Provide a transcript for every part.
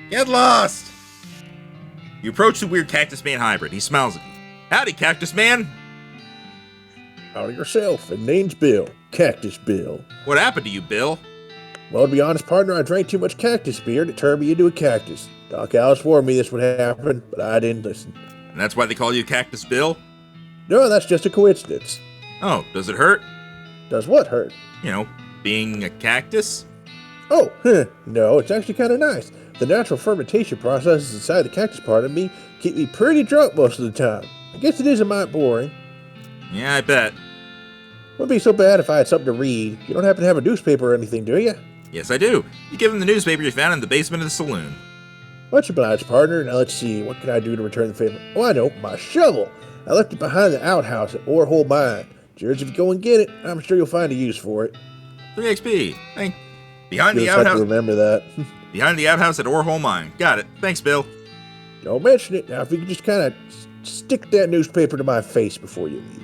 Get lost! You approach the weird Cactus Man hybrid. He smiles at you. Howdy, Cactus Man! Howdy yourself, and name's Bill. Cactus Bill. What happened to you, Bill? Well, to be honest, partner, I drank too much cactus beer and it turned me into a cactus. Doc Alice warned me this would happen, but I didn't listen. And that's why they call you Cactus Bill? No, that's just a coincidence. Oh, does it hurt? Does what hurt? You know, being a cactus? Oh, no, it's actually kind of nice. The natural fermentation processes inside the cactus part of me keep me pretty drunk most of the time. I guess it is a mite boring. Yeah, I bet. Wouldn't be so bad if I had something to read. You don't happen to have a newspaper or anything, do you? Yes, I do. You give him the newspaper you found in the basement of the saloon. Much obliged, partner. Now let's see, what can I do to return the favor? Oh, I know, my shovel. I left it behind the outhouse at Orhole Mine. Cheers if you go and get it. I'm sure you'll find a use for it. 3 XP. Thank. Behind the Just have outhouse. to remember that. Behind the outhouse at Orhole Mine. Got it. Thanks, Bill. Don't mention it. Now, if you could just kind of stick that newspaper to my face before you leave.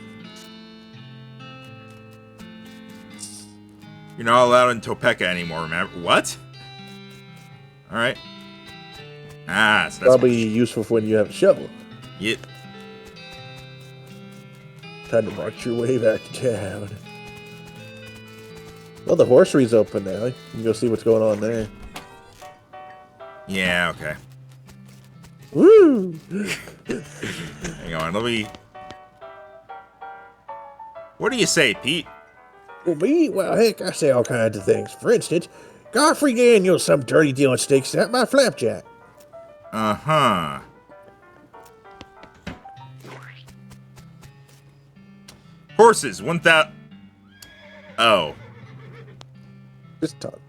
You're not allowed in Topeka anymore, remember? What? Alright. So that's Probably useful for when you have a shovel. Yeah. Time to march your way back to town. Well, the horsery's open now. You can go see what's going on there. Yeah, okay. Woo! Hang on, let me... What do you say, Pete? Well, me? Well, heck, I say all kinds of things. For instance, Godfrey Daniels, some dirty dealing steaks at my flapjack. Uh-huh. Horses, 1,000... Oh. Just talk.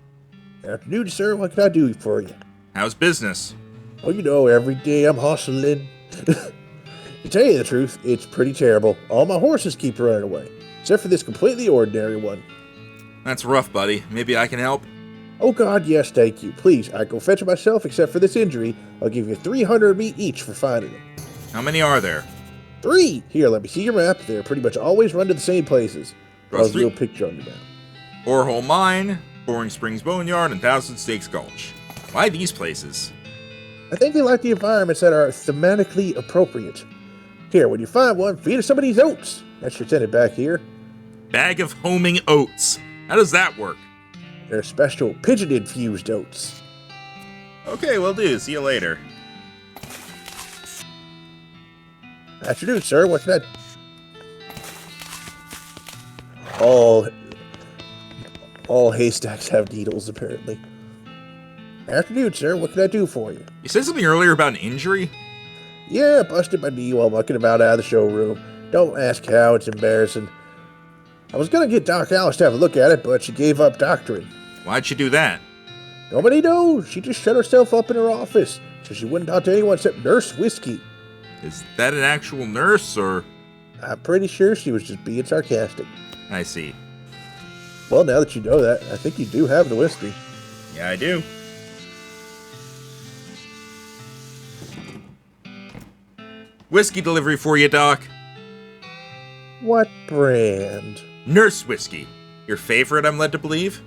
Afternoon, sir. What can I do for you? How's business? Oh, you know, every day I'm hustling. To tell you the truth, it's pretty terrible. All my horses keep running away, except for this completely ordinary one. That's rough, buddy. Maybe I can help? Oh God, yes, thank you. Please, I go fetch it myself, except for this injury. I'll give you 300 meat each for finding them. How many are there? 3! Here, let me see your map. They're pretty much always run to the same places. Draws a real picture on your map. Orhole Mine, Boring Springs Boneyard, and Thousand Stakes Gulch. Why these places? I think they like the environments that are thematically appropriate. Here, when you find one, feed us some of these oats. That's your tenant back here. Bag of homing oats. How does that work? They're special pigeon-infused oats. Okay, will do. See you later. Afternoon, sir. What can I... All haystacks have needles, apparently. Afternoon, sir. What can I do for you? You said something earlier about an injury? Yeah, busted my knee while mucking about out of the showroom. Don't ask how, it's embarrassing. I was gonna get Doc Alice to have a look at it, but she gave up doctoring. Why'd she do that? Nobody knows. She just shut herself up in her office, so she wouldn't talk to anyone except Nurse Whiskey. Is that an actual nurse, or...? I'm pretty sure she was just being sarcastic. I see. Well, now that you know that, I think you do have the whiskey. Yeah, I do. Whiskey delivery for you, Doc. What brand? Nurse Whiskey. Your favorite, I'm led to believe?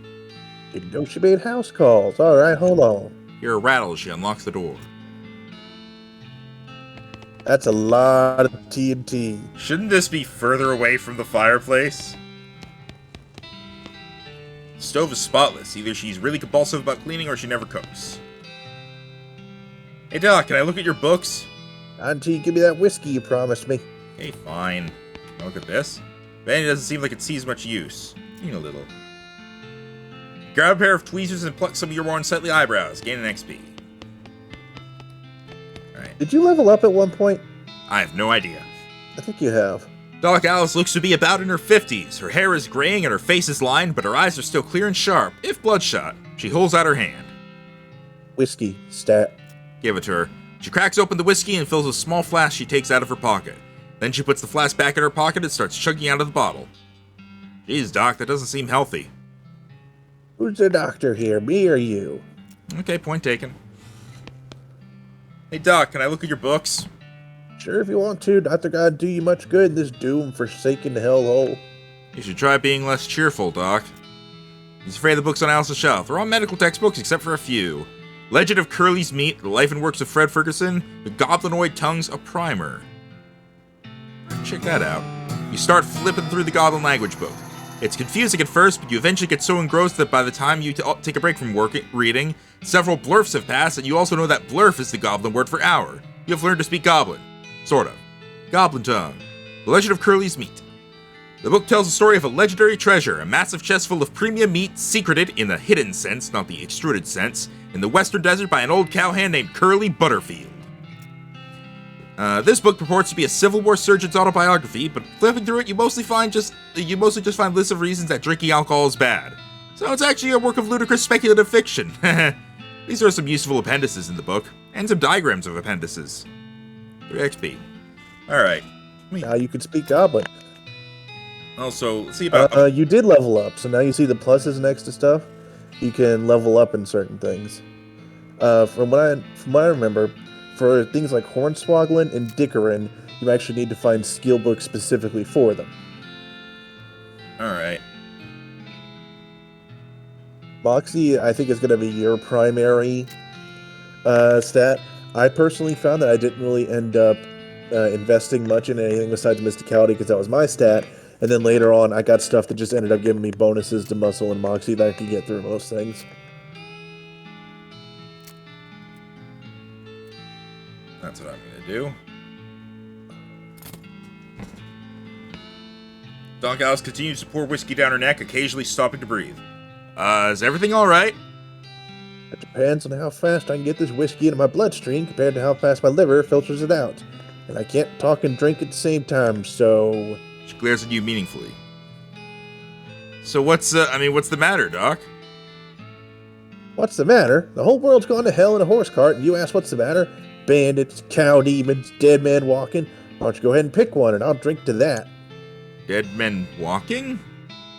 Didn't know she made house calls. All right, hold on. Hear a rattle as she unlocks the door. That's a lot of TNT. Shouldn't this be further away from the fireplace? The stove is spotless. Either she's really compulsive about cleaning or she never cooks. Hey, Doc, can I look at your books? Not until you give me that whiskey you promised me. Okay, fine. Now look at this. Vanny doesn't seem like it sees much use. Even a little. Grab a pair of tweezers and pluck some of your more unsightly eyebrows. Gain an XP. Alright. Did you level up at one point? I have no idea. I think you have. Doc Alice looks to be about in her 50s. Her hair is graying and her face is lined, but her eyes are still clear and sharp, if bloodshot. She holds out her hand. Whiskey, stat. Give it to her. She cracks open the whiskey and fills a small flask she takes out of her pocket. Then she puts the flask back in her pocket and starts chugging out of the bottle. Jeez, Doc, that doesn't seem healthy. Who's the doctor here, me or you? Okay, point taken. Hey, Doc, can I look at your books? Sure, if you want to. Not that gonna do you much good in this doom-forsaken hellhole. You should try being less cheerful, Doc. He's afraid of the books on Alice's shelf. They're all medical textbooks except for a few. Legend of Curly's Meat, The Life and Works of Fred Ferguson, The Goblinoid Tongues, a primer. Check that out. You start flipping through the Goblin language book. It's confusing at first, but you eventually get so engrossed that by the time you take a break from reading, several blurfs have passed, and you also know that blurf is the Goblin word for hour. You have learned to speak Goblin. Sort of. Goblin Tongue. The Legend of Curly's Meat. The book tells the story of a legendary treasure, a massive chest full of premium meat secreted, in the hidden sense, not the extruded sense, in the western desert by an old cowhand named Curly Butterfield. This book purports to be a Civil War surgeon's autobiography, but flipping through it, you mostly just find lists of reasons that drinking alcohol is bad. So it's actually a work of ludicrous speculative fiction. These are some useful appendices in the book, and some diagrams of appendices. 3 XP. Alright. Now you can speak Goblin. Also, let's see about... you did level up, so now you see the pluses next to stuff. You can level up in certain things. From what I remember, for things like Hornswogglin and Dickerin, you actually need to find skill books specifically for them. Alright. Moxie, I think, is going to be your primary stat. I personally found that I didn't really end up investing much in anything besides Mysticality because that was my stat. And then later on, I got stuff that just ended up giving me bonuses to Muscle and Moxie that I could get through most things. That's what I'm going to do. Donk Alice continues to pour whiskey down her neck, occasionally stopping to breathe. Is everything alright? It depends on how fast I can get this whiskey into my bloodstream compared to how fast my liver filters it out. And I can't talk and drink at the same time, so... She glares at you meaningfully. So what's the matter, Doc? What's the matter? The whole world's gone to hell in a horse cart, and you ask what's the matter? Bandits, cow demons, dead men walking. Why don't you go ahead and pick one, and I'll drink to that. Dead men walking?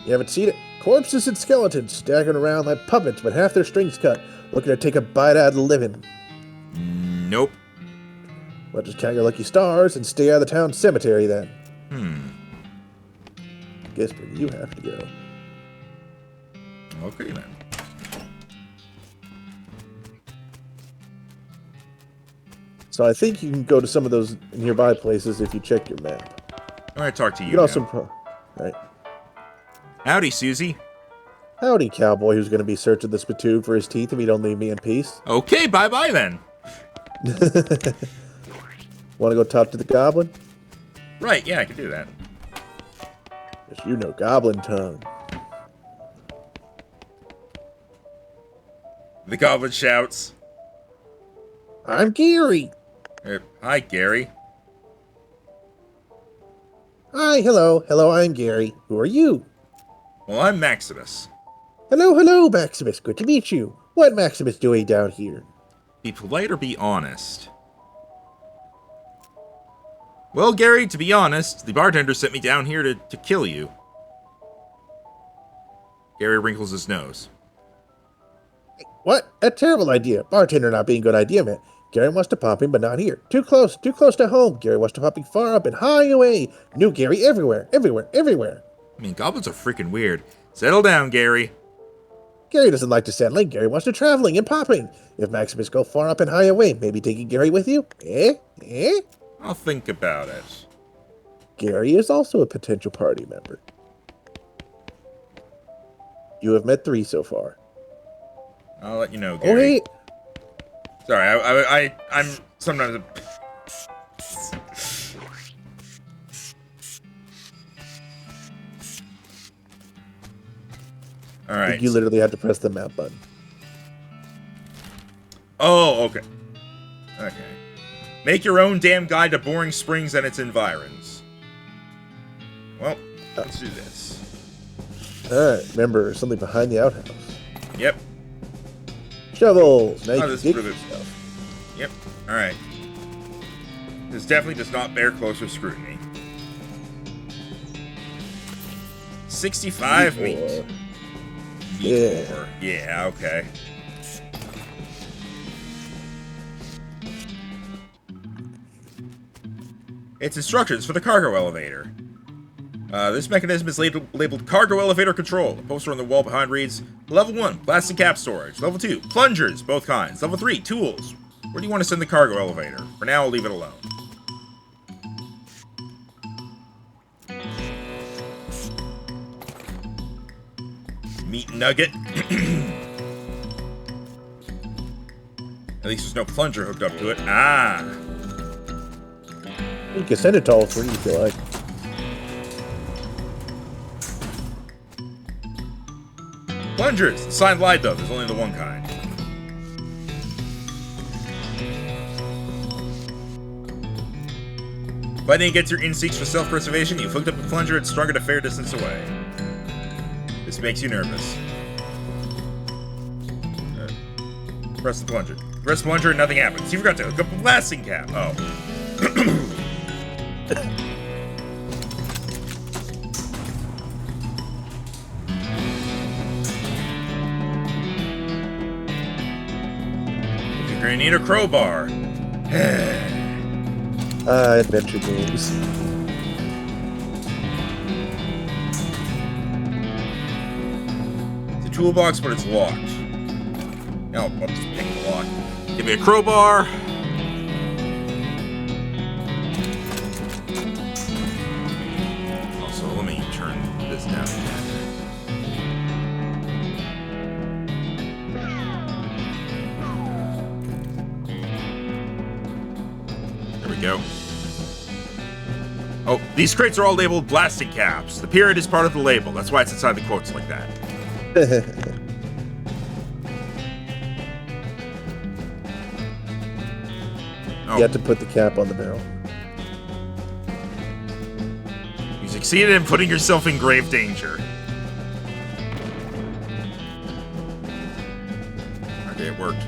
You haven't seen it? Corpses and skeletons staggering around like puppets with half their strings cut, looking to take a bite out of the living. Nope. Well, just count your lucky stars and stay out of the town cemetery then. Guess where you have to go. Okay then. So I think you can go to some of those nearby places if you check your map. I'm gonna talk to you. You can also, right. Howdy, Susie. Howdy, cowboy who's going to be searching the spittoon for his teeth if he don't leave me in peace. Okay, bye-bye then. Want to go talk to the goblin? Right, yeah, I can do that. Yes, you know goblin tongue. The goblin shouts. I'm Gary. Hi, Gary. Hi, hello, I'm Gary. Who are you? Well, I'm Maximus. Hello, Maximus. Good to meet you. What Maximus doing down here? Be polite or be honest? Well, Gary, to be honest, the bartender sent me down here to kill you. Gary wrinkles his nose. What? A terrible idea. Bartender not being a good idea, man. Gary wants to pop him, but not here. Too close to home. Gary wants to pop him far up and high away. New Gary everywhere. I mean, goblins are freaking weird. Settle down, Gary. Gary doesn't like to settling. Gary wants to traveling and popping. If Maximus go far up and high away, maybe taking Gary with you? I'll think about it. Gary is also a potential party member. You have met 3 so far. I'll let you know, Gary. Oh, hey. Sorry, I'm sometimes... Alright. You literally had to press the map button. Oh, okay. Okay. Make your own damn guide to Boring Springs and its environs. Well, let's do this. Alright, remember, something behind the outhouse. Yep. Shovels! Now you can this dig really... stuff. Yep. Alright. This definitely does not bear closer scrutiny. 65 meat. Yeah. Yeah, okay. It's instructions for the cargo elevator. This mechanism is labeled Cargo Elevator Control. The poster on the wall behind reads, Level 1, plastic cap storage. Level 2, plungers, both kinds. Level 3, tools. Where do you want to send the cargo elevator? For now, I'll leave it alone. Meat nugget. At least there's no plunger hooked up to it. Ah. You can send it to all three if you like. Plungers. The sign lied though. There's only the one kind. Fighting against your instincts for self-preservation, you've hooked up the plunger and strung it a fair distance away. This makes you nervous. Press the plunger. Press plunger and nothing happens. You forgot to hook up the blasting cap. Oh. You're gonna need a crowbar. Adventure games. It's a toolbox, but it's locked. No, I'll just pick the lock. Give me a crowbar. Also, let me turn this down again. There we go. Oh, these crates are all labeled blasting caps. The period is part of the label. That's why it's inside the quotes like that. You have to put the cap on the barrel. You succeeded in putting yourself in grave danger. Okay, it worked.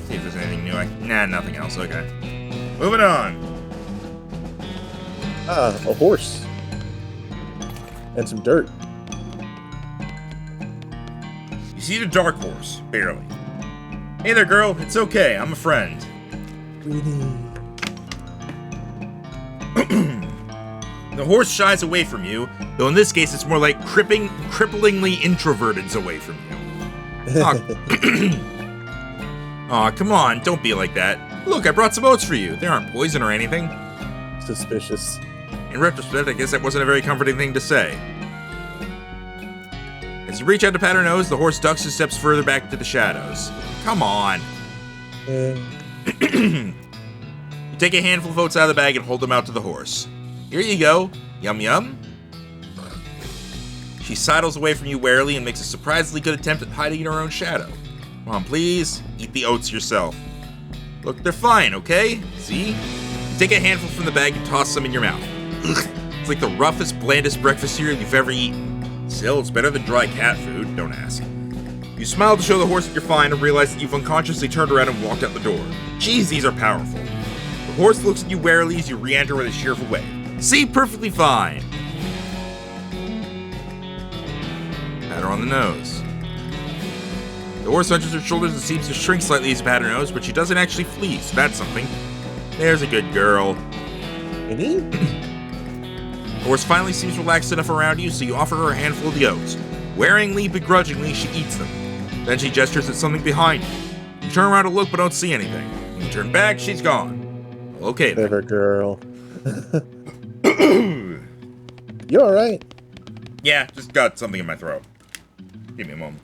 See if there's anything new. Nah, nothing else. Okay. Moving on. Ah, a horse. And some dirt. You see the dark horse, barely. Hey there, girl. It's okay. I'm a friend. The horse shies away from you, though in this case it's more like cripplingly introverted away from you. Aw, come on. Don't be like that. Look, I brought some oats for you. They aren't poison or anything. Suspicious. In retrospect, I guess that wasn't a very comforting thing to say. As you reach out to pat her nose, the horse ducks and steps further back into the shadows. Come on. You take a handful of oats out of the bag and hold them out to the horse. Here you go. Yum yum. She sidles away from you warily and makes a surprisingly good attempt at hiding in her own shadow. Come on, please. Eat the oats yourself. Look, they're fine, okay? See? You take a handful from the bag and toss some in your mouth. Ugh. It's like the roughest, blandest breakfast cereal you've ever eaten. Still, it's better than dry cat food, don't ask. You smile to show the horse that you're fine and realize that you've unconsciously turned around and walked out the door. Geez, these are powerful. The horse looks at you warily as you re-enter with a cheerful wave. See, perfectly fine. Pat her on the nose. The horse hunches her shoulders and seems to shrink slightly as you pat her nose, but she doesn't actually flee, so that's something. There's a good girl. The horse finally seems relaxed enough around you, so you offer her a handful of the oats. Waringly, begrudgingly, she eats them. Then she gestures at something behind you. You turn around to look, but don't see anything. When you turn back, she's gone. Well, okay then. Clever girl. You alright? Yeah, just got something in my throat. Give me a moment.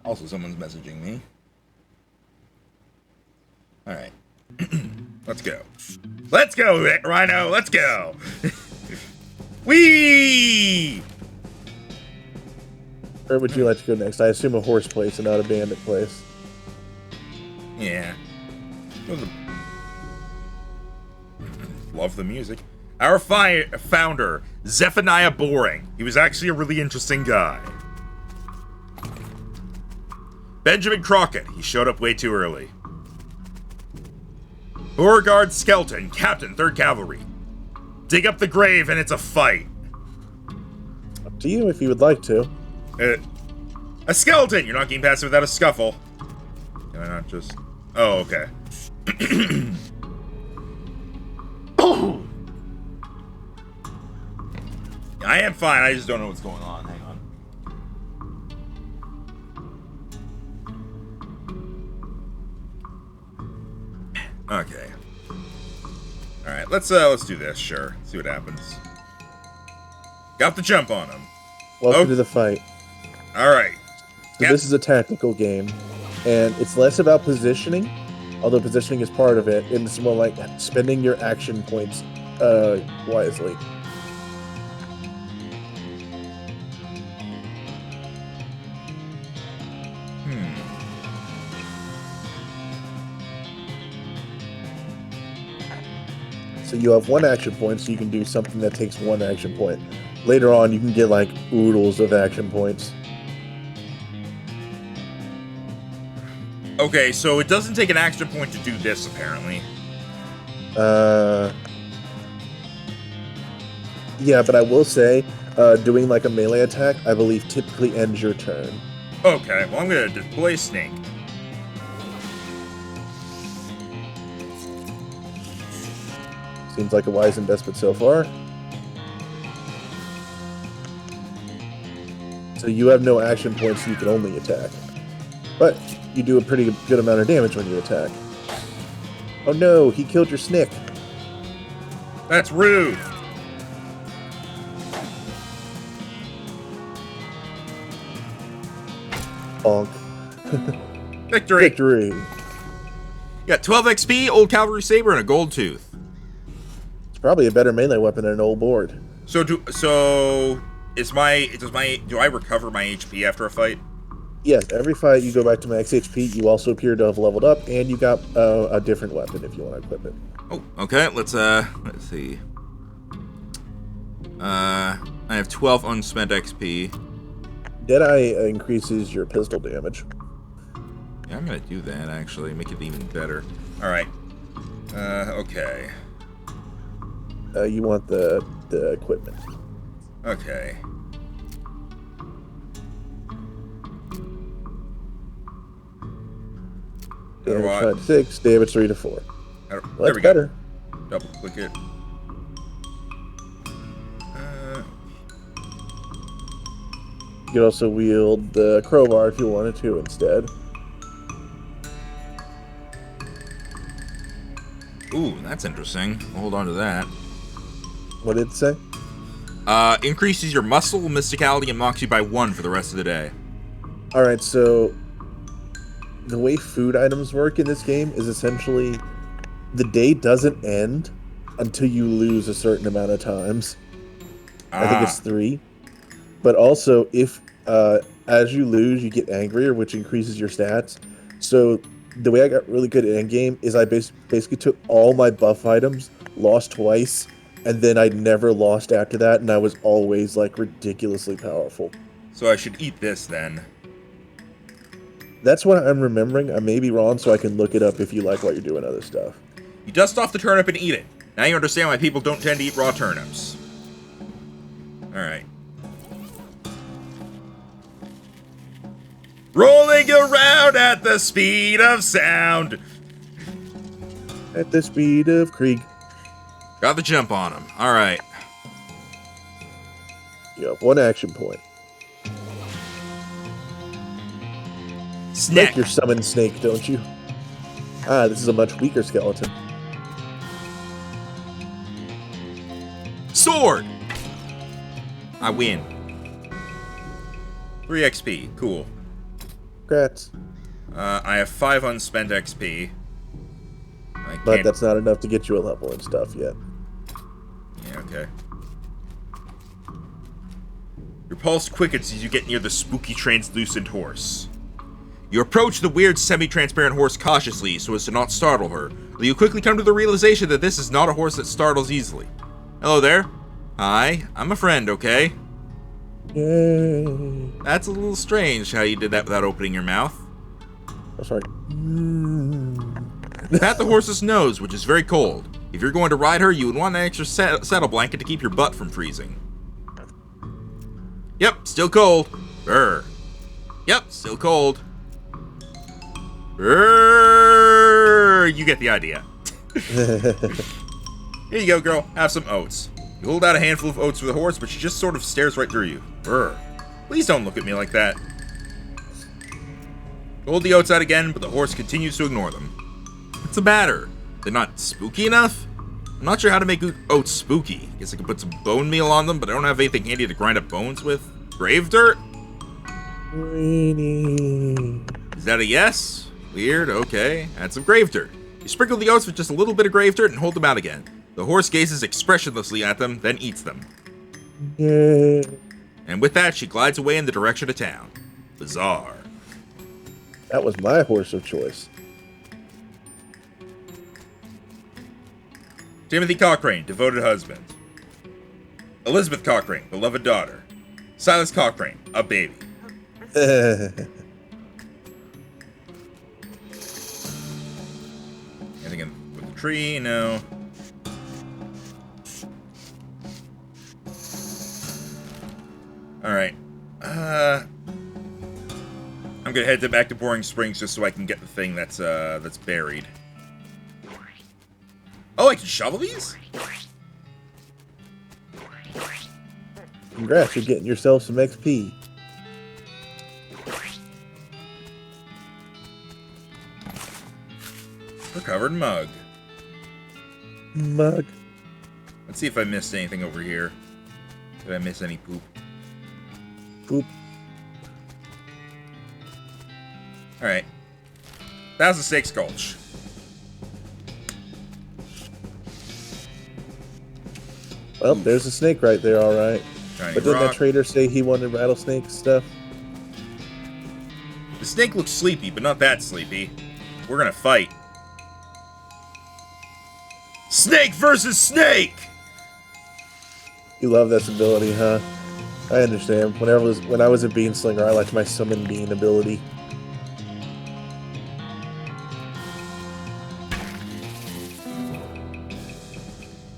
Also, someone's messaging me. Alright. Let's go. Let's go, Rhino! Let's go! Whee! Where would you like to go next? I assume a horse place and not a bandit place. Yeah. Love the music. Our founder, Zephaniah Boring. He was actually a really interesting guy. Benjamin Crockett. He showed up way too early. Beauregard Skelton, Captain, 3rd Cavalry. Dig up the grave and it's a fight. Up to you if you would like to. A skeleton! You're not getting past it without a scuffle. Can I not just... Oh, okay. I am fine. I just don't know what's going on. Hang on. Okay. All right. Let's do this. Sure. See what happens. Got the jump on him. Welcome to the fight. All right. So this is a tactical game, and it's less about positioning, although positioning is part of it, and it's more like spending your action points wisely. So you have one action point, so you can do something that takes one action point. Later on, you can get like oodles of action points. Okay, so it doesn't take an action point to do this, apparently. Yeah, but I will say, doing like a melee attack, I believe typically ends your turn. Okay, well I'm gonna deploy Snake. Seems like a wise investment so far. So you have no action points, so you can only attack. But you do a pretty good amount of damage when you attack. Oh no, he killed your Snick. That's rude. Bonk. Victory. Victory. You got 12 XP, old cavalry saber, and a gold tooth. It's probably a better melee weapon than an old board. So do I recover my HP after a fight? Yes, every fight you go back to max HP, you also appear to have leveled up, and you got a different weapon if you want to equip it. Oh, okay. Let's see. I have 12 unspent XP. Deadeye increases your pistol damage. Yeah, I'm gonna do that actually, make it even better. All right. Okay. You want the equipment. Okay. Damage 5 to 6, damage 3 to 4. Well, that's better. Double click it. You could also wield the crowbar if you wanted to instead. Ooh, that's interesting. We'll hold on to that. What did it say? Increases your muscle, mysticality, and moxie by 1 for the rest of the day. Alright, so the way food items work in this game is essentially the day doesn't end until you lose a certain amount of times. I think it's 3. But also, if as you lose, you get angrier, which increases your stats. So the way I got really good at endgame is I basically took all my buff items, lost twice, and then I never lost after that, and I was always like ridiculously powerful. So I should eat this then. That's what I'm remembering. I may be wrong, so I can look it up if you like while you're doing other stuff. You dust off the turnip and eat it. Now you understand why people don't tend to eat raw turnips. Alright. Rolling around at the speed of sound. At the speed of Krieg. Got the jump on him. Alright. You have 1 action point. Snack. Like your summon snake, don't you? Ah, this is a much weaker skeleton. Sword! I win. 3 XP. Cool. Congrats. I have 5 unspent XP. But that's not enough to get you a level and stuff yet. Yeah, okay. Your pulse quickens as you get near the spooky translucent horse. You approach the weird semi-transparent horse cautiously so as to not startle her, though you quickly come to the realization that this is not a horse that startles easily. Hello there. Hi, I'm a friend, okay? Yay. That's a little strange how you did that without opening your mouth. Oh, sorry. Pat the horse's nose, which is very cold. If you're going to ride her, you would want an extra saddle blanket to keep your butt from freezing. Yep, still cold. Brr. Yep, still cold. You get the idea. Here you go, girl. Have some oats. You hold out a handful of oats for the horse, but she just sort of stares right through you. Please don't look at me like that. You hold the oats out again, but the horse continues to ignore them. What's the matter? They're not spooky enough? I'm not sure how to make oats spooky. Guess I could put some bone meal on them, but I don't have anything handy to grind up bones with. Grave dirt? Rainy. Is that a yes? Weird, okay. Add some grave dirt. You sprinkle the oats with just a little bit of grave dirt and hold them out again. The horse gazes expressionlessly at them, then eats them. Yeah. And with that, she glides away in the direction of town. Bizarre. That was my horse of choice. Timothy Cochrane, devoted husband. Elizabeth Cochrane, beloved daughter. Silas Cochrane, a baby. Anything with the tree? No. Alright. I'm gonna head back to Boring Springs just so I can get the thing that's buried. Oh, I can shovel these? Congrats, you're getting yourself some XP. Recovered mug. Mug. Let's see if I missed anything over here. Did I miss any poop? Poop. Alright. 1,000 Stakes Gulch. Well, there's a snake right there, alright. Shiny But didn't rock. that trader say he wanted rattlesnake stuff? The snake looks sleepy, but not that sleepy. We're gonna fight. Snake versus snake! You love this ability, huh? I understand. When I was a bean slinger, I liked my summon bean ability.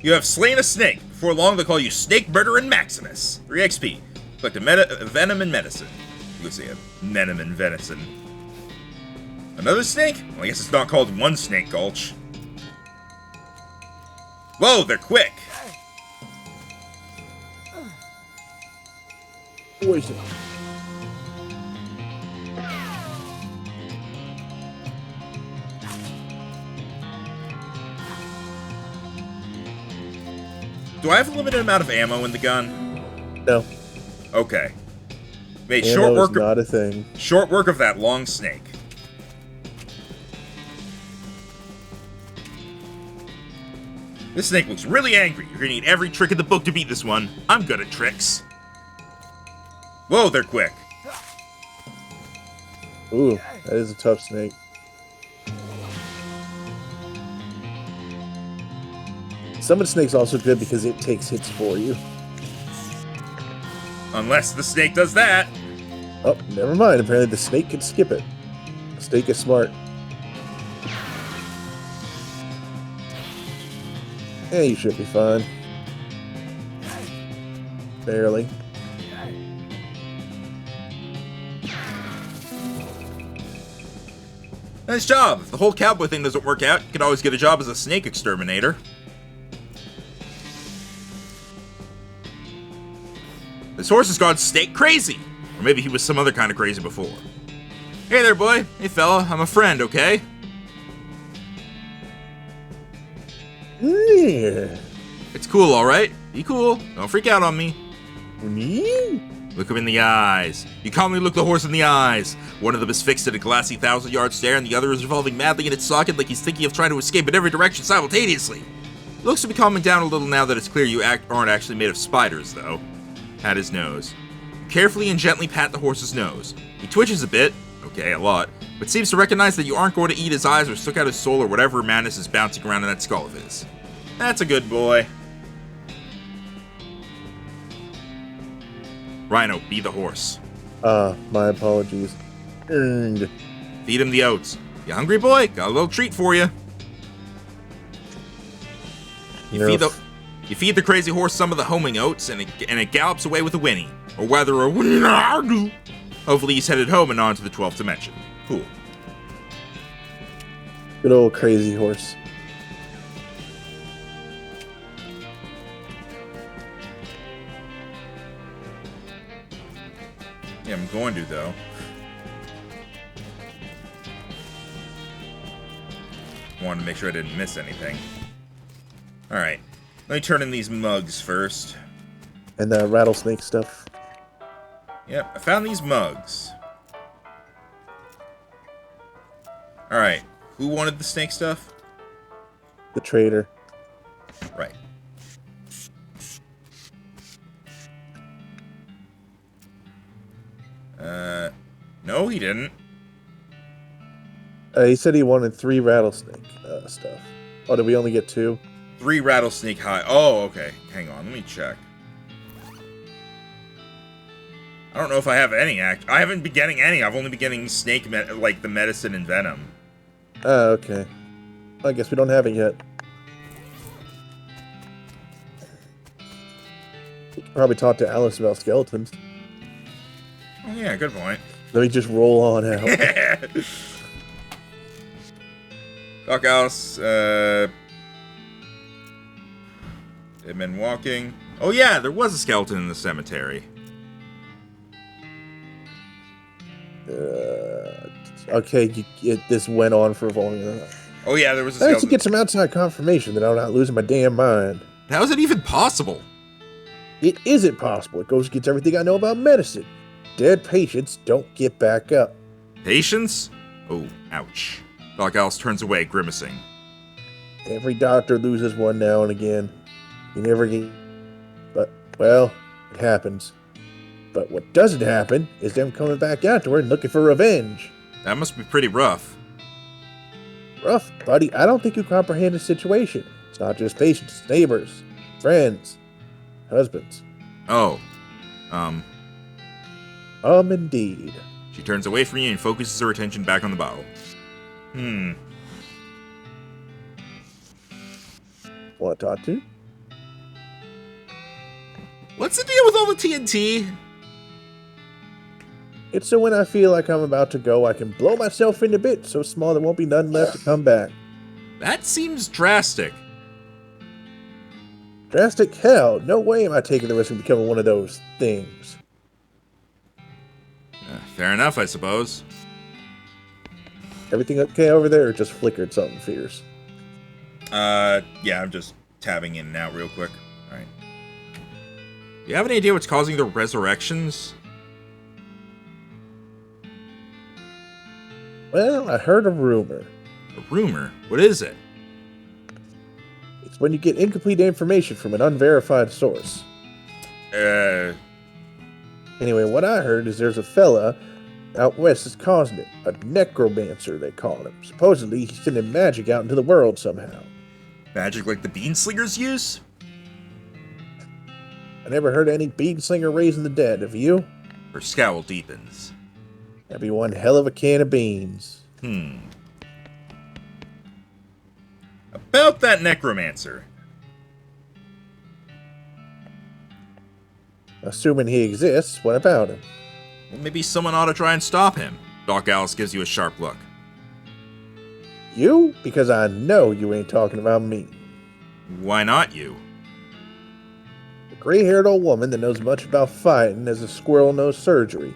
You have slain a snake. Before long, they'll call you Snake Murdering Maximus. 3 XP. Collect a venom and medicine. You can see a venom and venison. Another snake? Well, I guess it's not called One Snake Gulch. Whoa, they're quick. Poison. Do I have a limited amount of ammo in the gun? No. Okay. Made Ammo short is work. not a thing. Short work of that long snake. This snake looks really angry. You're gonna need every trick in the book to beat this one. I'm good at tricks. Whoa, they're quick. Ooh, that is a tough snake. Summon snake's also good because it takes hits for you. Unless the snake does that. Oh, never mind. Apparently the snake can skip it. The snake is smart. Yeah, you should be fine. Barely. Nice job. If the whole cowboy thing doesn't work out, you could always get a job as a snake exterminator. This horse has gone snake crazy. Or maybe he was some other kind of crazy before. Hey there, boy. Hey, fella. I'm a friend, okay? Yeah. It's cool, alright? Be cool. Don't freak out on me. Me? Look him in the eyes. You calmly look the horse in the eyes. One of them is fixed at a glassy 1,000-yard stare, and the other is revolving madly in its socket like he's thinking of trying to escape in every direction simultaneously. He looks to be calming down a little now that it's clear you aren't actually made of spiders, though. Pat his nose. You carefully and gently pat the horse's nose. He twitches a bit, okay, a lot, but seems to recognize that you aren't going to eat his eyes or suck out his soul or whatever madness is bouncing around in that skull of his. That's a good boy. Rhino, be the horse. My apologies. Earned. Feed him the oats. You hungry, boy? Got a little treat for you. You feed the crazy horse some of the homing oats, and it gallops away with a whinny. Or rather, a whinny. Hopefully he's headed home and on to the 12th dimension. Cool. Good old crazy horse. Yeah, I'm going to, though. Wanted to make sure I didn't miss anything. Alright. Let me turn in these mugs first. And the rattlesnake stuff. Yep, I found these mugs. Alright. Who wanted the snake stuff? The trader. Right. No, he didn't. He said he wanted 3 rattlesnake stuff. Oh, did we only get 2? 3 rattlesnake hide. Oh, okay. Hang on, let me check. I don't know if I have any. I haven't been getting any. I've only been getting snake, like the medicine and venom. Oh, okay. I guess we don't have it yet. We could probably talk to Alice about skeletons. Oh, yeah, good point. Let me just roll on out. Doc Alice, they've been walking. Oh yeah, there was a skeleton in the cemetery. Okay, this went on for long enough. Oh yeah, there was a I have skeleton. to get some outside confirmation that I'm not losing my damn mind. How is it even possible? It isn't possible. It goes against everything I know about medicine. Dead patients don't get back up. Patience? Oh, ouch. Doc Alice turns away, grimacing. Every doctor loses one now and again. You never get... But, well, it happens. But what doesn't happen is them coming back afterward and looking for revenge. That must be pretty rough. Rough, buddy. I don't think you comprehend the situation. It's not just patients, it's neighbors, friends, husbands. Oh. Indeed. She turns away from you and focuses her attention back on the bottle. Want to talk to? What's the deal with all the TNT? It's so when I feel like I'm about to go, I can blow myself into bits so small there won't be none left to come back. That seems drastic. Drastic hell. No way am I taking the risk of becoming one of those things. Fair enough, I suppose. Everything okay over there or just flickered something fierce? Yeah, I'm just tabbing in and out real quick. Alright. Do you have any idea what's causing the resurrections? Well, I heard a rumor. A rumor? What is it? It's when you get incomplete information from an unverified source. Anyway, what I heard is there's a fella out west that's causing it. A necromancer, they call him. Supposedly, he's sending magic out into the world somehow. Magic like the beanslingers use? I never heard of any beanslinger raising the dead, have you? Her scowl deepens. That'd be one hell of a can of beans. About that necromancer. Assuming he exists, what about him? Well, maybe someone ought to try and stop him. Doc Alice gives you a sharp look. You? Because I know you ain't talking about me. Why not you? The gray-haired old woman that knows much about fighting as a squirrel knows surgery.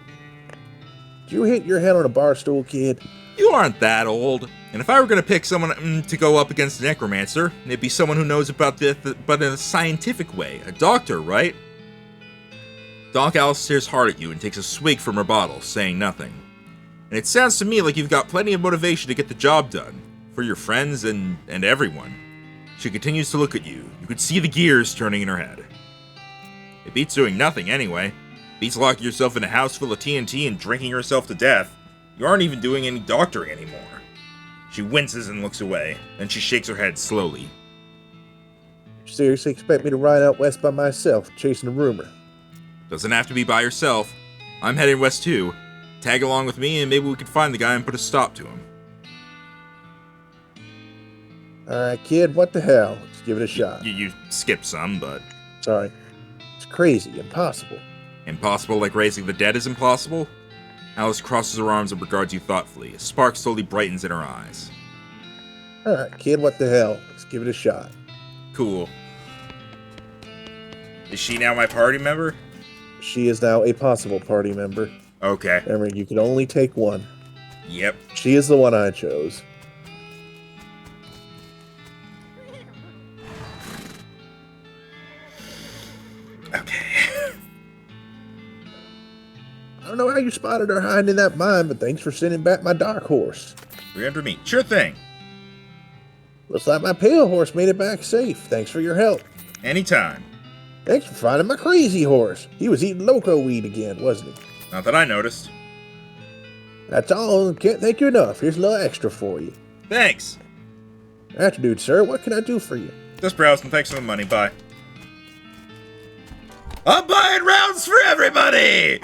Did you hit your head on a bar stool, kid? You aren't that old. And if I were going to pick someone to go up against a necromancer, it'd be someone who knows about but in a scientific way. A doctor, right? Doc Alice stares hard at you and takes a swig from her bottle, saying nothing. And it sounds to me like you've got plenty of motivation to get the job done. For your friends and everyone. She continues to look at you. You could see the gears turning in her head. It beats doing nothing anyway. Beats locking yourself in a house full of TNT and drinking yourself to death. You aren't even doing any doctoring anymore. She winces and looks away. Then she shakes her head slowly. You seriously expect me to ride out west by myself, chasing a rumor? Doesn't have to be by yourself. I'm heading west too. Tag along with me and maybe we can find the guy and put a stop to him. Alright, kid, what the hell? Let's give it a shot. You skip some, but... Sorry. It's crazy, impossible. Impossible like raising the dead is impossible? Alice crosses her arms and regards you thoughtfully. A spark slowly brightens in her eyes. Alright, kid, what the hell? Let's give it a shot. Cool. Is she now my party member? She is now a possible party member. Okay. Remember, you can only take one. Yep. She is the one I chose. Okay. I don't know how you spotted her hiding in that mine, but thanks for sending back my dark horse. We're under me. Sure thing. Looks like my pale horse made it back safe. Thanks for your help. Anytime. Thanks for finding my crazy horse. He was eating loco weed again, wasn't he? Not that I noticed. That's all. Can't thank you enough. Here's a little extra for you. Thanks. Afternoon, sir. What can I do for you? Just browsing. Thanks for the money. Bye. I'm buying rounds for everybody!